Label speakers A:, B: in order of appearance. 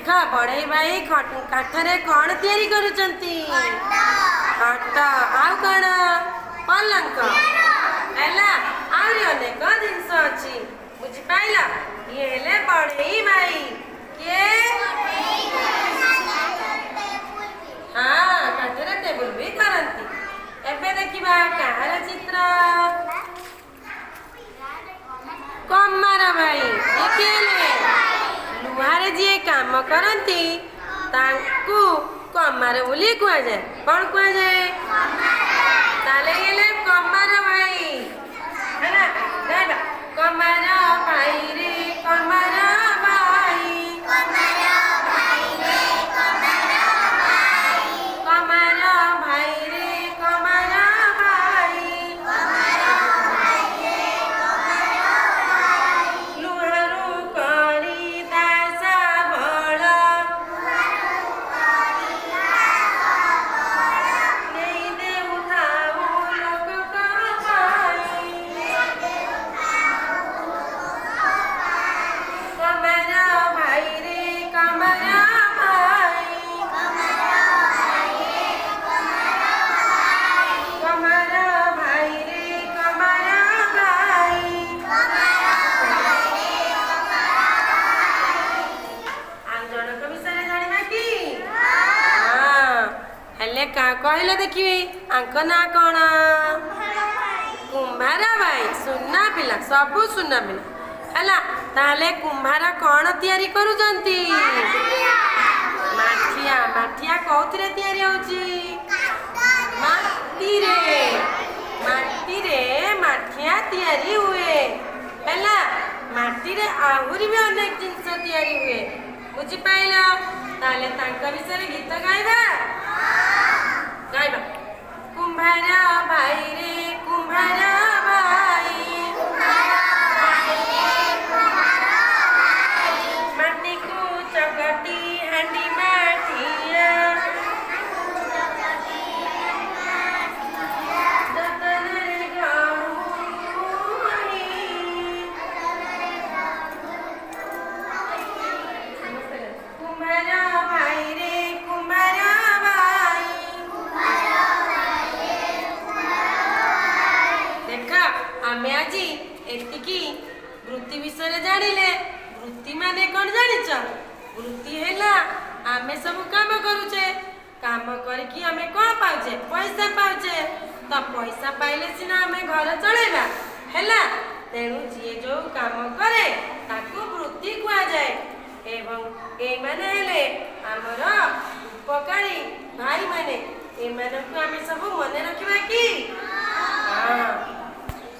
A: देख बड़े भाई काठरे कौन तैयारी करुचंती खट आउ कौन पलंक हैला आउरी अनेक जिनस अछि बुझि पाइल ये हेले बड़े भाई के हाँ काठरे टेबल भी करंती एबे देखिबा कहार चित्र कमार भाई एकेले लुहारे जी काम करती तांकू कमार बोली कुआ जाए कौन कुआ जाए ताले गेले कमार भाई है ना गाइबा कमार भाई रे कमार भाई कमार भाई रे कमार भाई लुहारू करी दासा बड़ नहीं दे उठाऊ लोक कमाई कमार भाई रे कमार भाई कमार भाई रे कमार भाई आउ जनक विषय जानिबा कि हेले का कहले देखिबे आंक ना कौन कुंभार भाई सुना पिला सबू सुना पिला हैला ताले कुंभार कौन तैयारी करुचंती माठिया माठिया कौथिरे तैयारी होची माटी रे माठिया तैयारी हुए हैला माटी रे आहुरी भी अनेक जिनस तैयारी हुए बुझि पाइल ताले तांका विषय गीत गाइबा गाइबा कुंभार भाई रे कुंभार भाई माटी को चकटी हांडी माठिया जतन रे गहुई कुंभार भाई रे कुंभार भाई देखा आमे आजी एतिकी वृत्ति विषय जानिले वृत्ति माने कौन जानिच वृत्ति हैला आमे सब काम करूचे काम करके आमे कौन पाउचे पैसा पाउचे तो पैसा पाइले सिना आमे घर चलेबा हैला तेणु जी जो काम करे ताकू वृत्ति कुआ जाए एवं ए माने हेले हमर उपकारी भाई माने ए माने को आमे सब